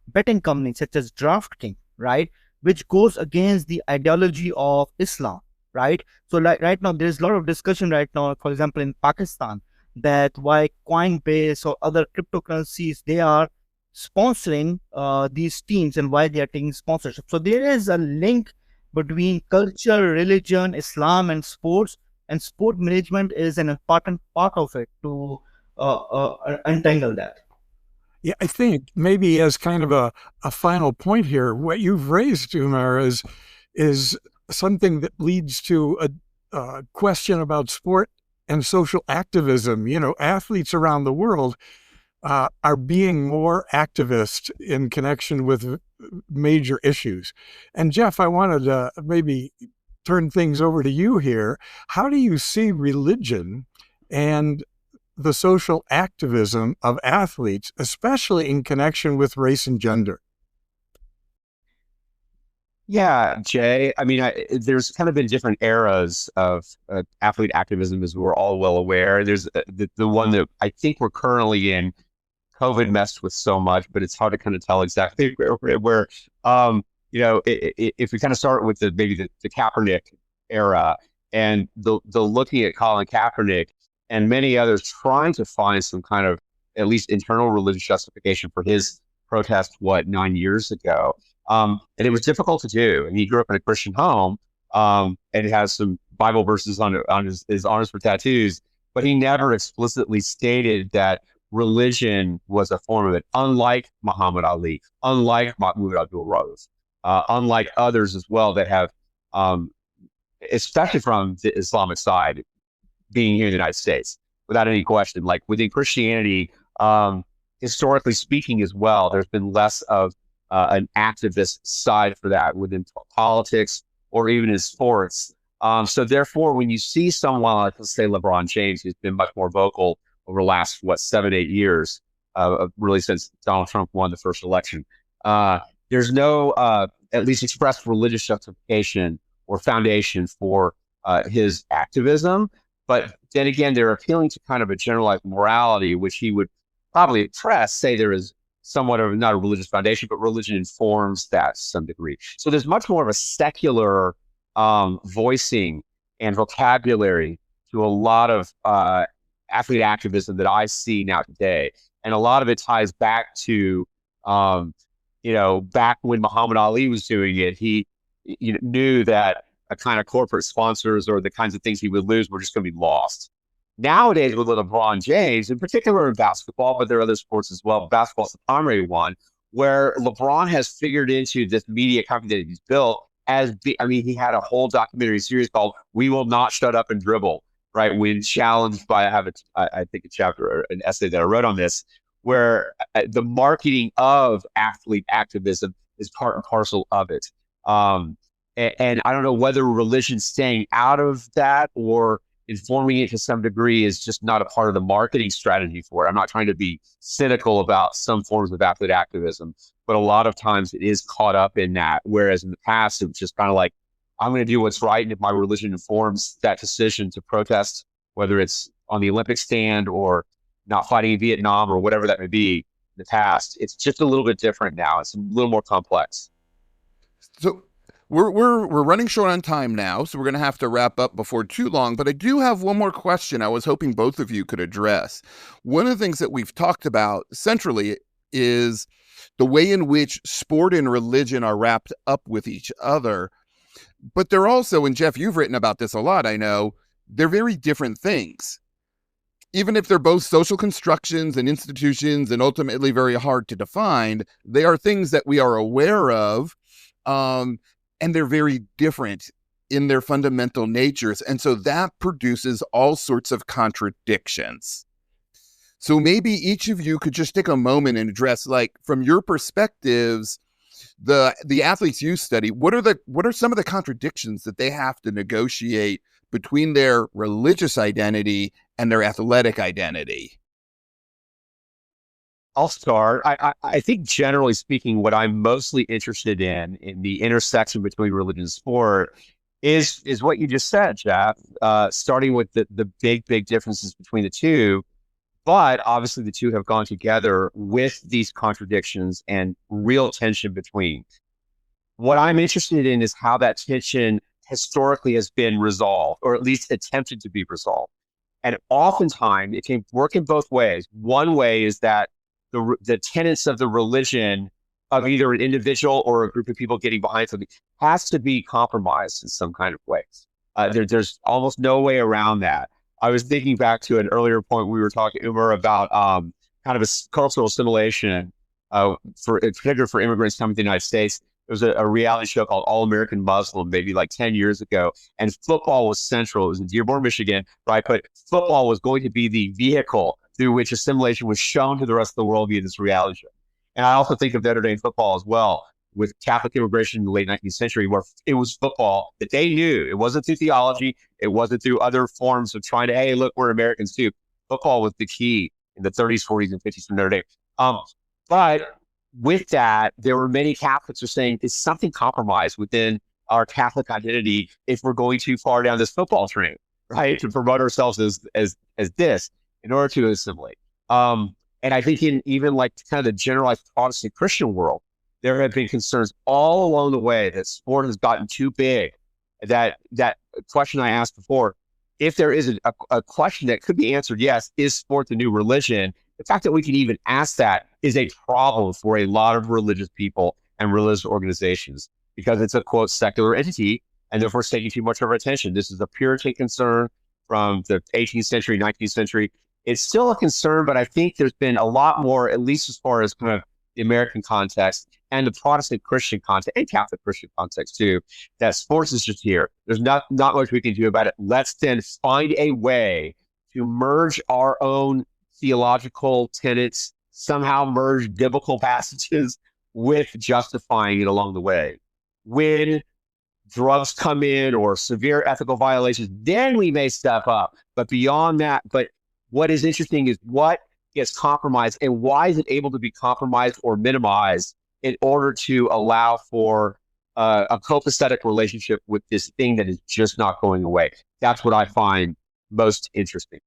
betting companies such as DraftKings, right, which goes against the ideology of Islam, right? So like right now there's a lot of discussion right now, for example, in Pakistan, that why Coinbase or other cryptocurrencies, they are sponsoring these teams and why they are taking sponsorship. So there is a link between culture, religion, Islam, and sports, and sport management is an important part of it to untangle that. Yeah, I think maybe as kind of a final point here, what you've raised, Umar, is something that leads to a question about sport and social activism. You know, athletes around the world are being more activist in connection with major issues. And Jeff, I wanted to maybe turn things over to you here. How do you see religion and the social activism of athletes, especially in connection with race and gender? Yeah, Jay. I mean, there's kind of been different eras of athlete activism, as we're all well aware. There's the one that I think we're currently in. COVID messed with so much, but it's hard to kind of tell exactly where if we kind of start with maybe the Kaepernick era and the looking at Colin Kaepernick and many others trying to find some kind of at least internal religious justification for his protest, 9 years ago. And it was difficult to do. And he grew up in a Christian home, and it has some Bible verses on his arms for tattoos, but he never explicitly stated that religion was a form of it, unlike Muhammad Ali, unlike Mahmoud Abdul-Rauf, unlike others as well that have, especially from the Islamic side, being here in the United States, without any question. Like within Christianity, historically speaking as well, there's been less of an activist side for that within politics or even in sports. So therefore, when you see someone like, let's say, LeBron James, who's been much more vocal over the last, 7-8 years, really since Donald Trump won the first election, there's no, at least expressed religious justification or foundation for his activism. But then again, they're appealing to kind of a generalized morality, which he would probably express, say there is somewhat of not a religious foundation, but religion informs that to some degree. So there's much more of a secular voicing and vocabulary to a lot of athlete activism that I see now today. And a lot of it ties back to Back when Muhammad Ali was doing it, he knew that a kind of corporate sponsors or the kinds of things he would lose were just going to be lost. Nowadays, with LeBron James, in particular in basketball, but there are other sports as well, basketball's the primary one, where LeBron has figured into this media company that he's built he had a whole documentary series called "We Will Not Shut Up and Dribble," right? When challenged by, I think a chapter or an essay that I wrote on this, where the marketing of athlete activism is part and parcel of it. And I don't know whether religion staying out of that or informing it to some degree is just not a part of the marketing strategy for it. I'm not trying to be cynical about some forms of athlete activism, but a lot of times it is caught up in that. Whereas in the past, it was just kind of like, I'm going to do what's right. And if my religion informs that decision to protest, whether it's on the Olympic stand or not fighting in Vietnam or whatever that may be in the past, it's just a little bit different now. It's a little more complex. So we're running short on time now, so we're going to have to wrap up before too long. But I do have one more question I was hoping both of you could address. One of the things that we've talked about centrally is the way in which sport and religion are wrapped up with each other. But they're also, and Jeff, you've written about this a lot, I know, they're very different things. Even if they're both social constructions and institutions and ultimately very hard to define, they are things that we are aware of, and they're very different in their fundamental natures. And so that produces all sorts of contradictions. So maybe each of you could just take a moment and address, like, from your perspectives, the athletes you study, what are some of the contradictions that they have to negotiate between their religious identity and their athletic identity? I'll start. I think generally speaking, what I'm mostly interested in the intersection between religion and sport is what you just said, Jeff, starting with the big differences between the two. But obviously the two have gone together with these contradictions and real tension between. What I'm interested in is how that tension historically has been resolved, or at least attempted to be resolved. And oftentimes it can work in both ways. One way is that the tenets of the religion of either an individual or a group of people getting behind something has to be compromised in some kind of way. There's almost no way around that. I was thinking back to an earlier point we were talking, Umar, about kind of a cultural assimilation, particularly for immigrants coming to the United States. There was a reality show called All American Muslim, maybe like 10 years ago, and football was central. It was in Dearborn, Michigan, right? But football was going to be the vehicle through which assimilation was shown to the rest of the world via this reality show. And I also think of Notre Dame football as well, with Catholic immigration in the late 19th century, where it was football that they knew. It wasn't through theology. It wasn't through other forms of trying to, hey, look, we're Americans too. Football was the key in the 30s, 40s, and 50s for Notre Dame. But with that, there were many Catholics who were saying, is something compromised within our Catholic identity if we're going too far down this football train, right? To promote ourselves as this in order to assimilate. And I think in even like kind of the generalized Protestant Christian world, there have been concerns all along the way that sport has gotten too big. That question I asked before, if there is a question that could be answered, yes, is sport the new religion? The fact that we can even ask that is a problem for a lot of religious people and religious organizations, because it's a, quote, secular entity, and therefore it's taking too much of our attention. This is a Puritan concern from the 18th century, 19th century. It's still a concern, but I think there's been a lot more, at least as far as kind of the American context and the Protestant Christian context and Catholic Christian context too, that sports is just here. There's not much we can do about it. Let's then find a way to merge our own theological tenets, somehow merge biblical passages with justifying it along the way. When drugs come in or severe ethical violations, then we may step up. But beyond that, what is interesting is what gets compromised and why is it able to be compromised or minimized in order to allow for a copacetic relationship with this thing that is just not going away. That's what I find most interesting.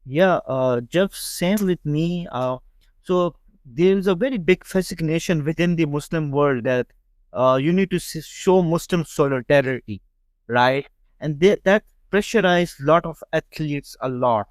Yeah, Jeff, same with me. So there is a very big fascination within the Muslim world that you need to show Muslim solidarity, right? And that pressurized a lot of athletes a lot.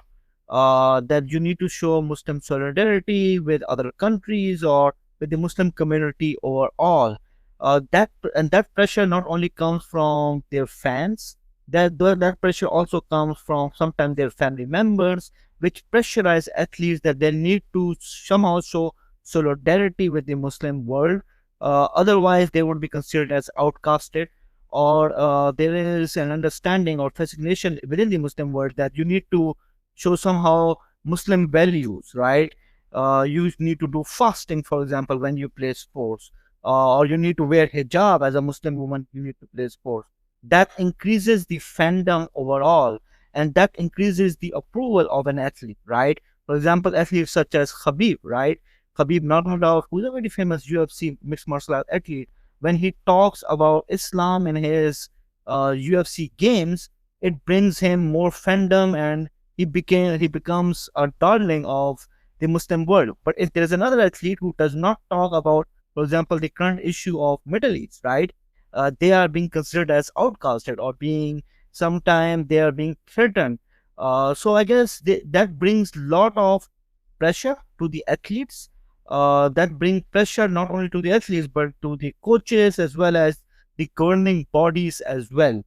that you need to show Muslim solidarity with other countries or with the Muslim community overall. That pressure not only comes from their fans, that pressure also comes from sometimes their family members, which pressurize athletes that they need to somehow show solidarity with the Muslim world. Otherwise, they would be considered as outcasted, or there is an understanding or fascination within the Muslim world that you need to show somehow Muslim values, right? You need to do fasting, for example, when you play sports, or you need to wear hijab as a Muslim woman. You need to play sports. That increases the fandom overall, and that increases the approval of an athlete, right? For example, athletes such as Khabib, right? Khabib Nurmagomedov, who's a very famous UFC mixed martial art athlete, when he talks about Islam in his UFC games, it brings him more fandom, and he becomes a darling of the Muslim world. But if there is another athlete who does not talk about, for example, the current issue of Middle East, right? They are being considered as outcasted, or being sometimes they are being threatened. So I guess that brings lot of pressure to the athletes. That brings pressure not only to the athletes but to the coaches as well as the governing bodies as well,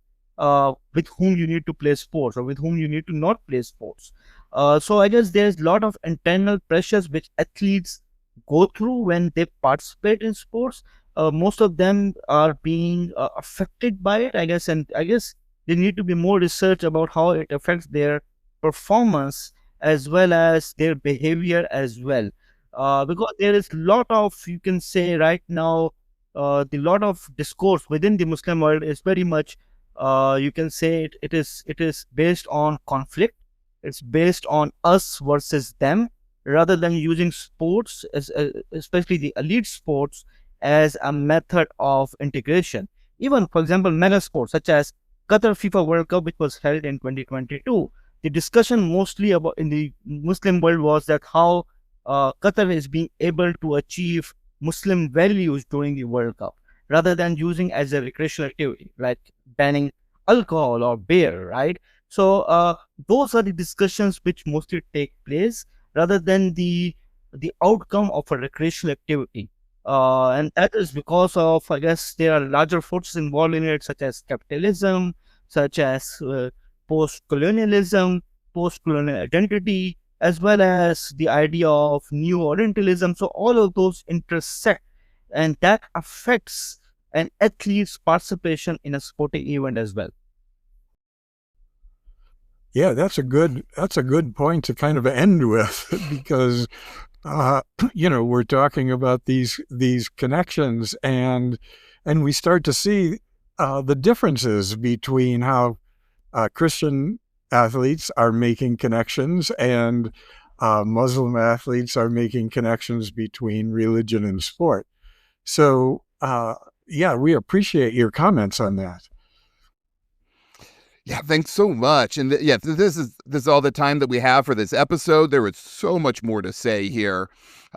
with whom you need to play sports or with whom you need to not play sports. So I guess there's a lot of internal pressures which athletes go through when they participate in sports. Most of them are being affected by it, I guess, and I guess there need to be more research about how it affects their performance as well as their behavior as well. Because there is a lot of, you can say right now, the lot of discourse within the Muslim world is very much, you can say it is based on conflict. It's based on us versus them, rather than using sports, especially the elite sports, as a method of integration. Even, for example, mega sports such as Qatar FIFA World Cup, which was held in 2022, the discussion mostly about in the Muslim world was that how Qatar is being able to achieve Muslim values during the World Cup, rather than using as a recreational activity, like banning alcohol or beer, right? So those are the discussions which mostly take place, rather than the outcome of a recreational activity. And that is because of, I guess, there are larger forces involved in it, such as capitalism, such as post-colonialism, post-colonial identity, as well as the idea of New Orientalism. So all of those intersect, and that affects an athlete's participation in a sporting event as well. Yeah, that's a good point to kind of end with, because we're talking about these connections, and we start to see the differences between how Christian athletes are making connections and Muslim athletes are making connections between religion and sport. So we appreciate your comments on that. Yeah, thanks so much. And this is all the time that we have for this episode. There was so much more to say here.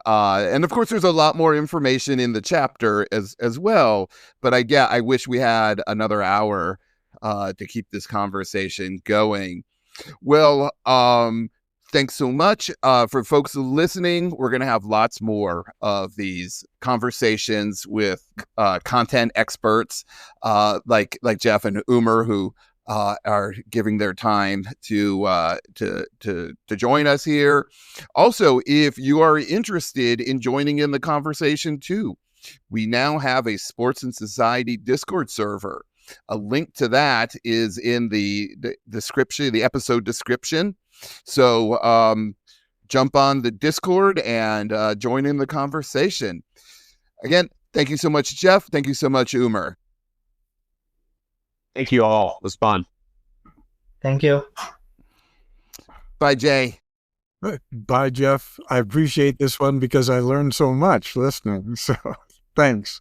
And of course, there's a lot more information in the chapter as well. But I wish we had another hour to keep this conversation going. Well, thanks so much for folks listening. We're going to have lots more of these conversations with content experts like Jeff and Umar, who are giving their time to join us here. Also, if you are interested in joining in the conversation too, we now have a Sports and Society Discord server. A link to that is in the description, the episode description. So jump on the Discord and join in the conversation. Again, thank you so much, Jeff. Thank you so much, Umar. Thank you all. It was fun. Thank you. Bye, Jay. Bye, Jeff. I appreciate this one because I learned so much listening. So thanks.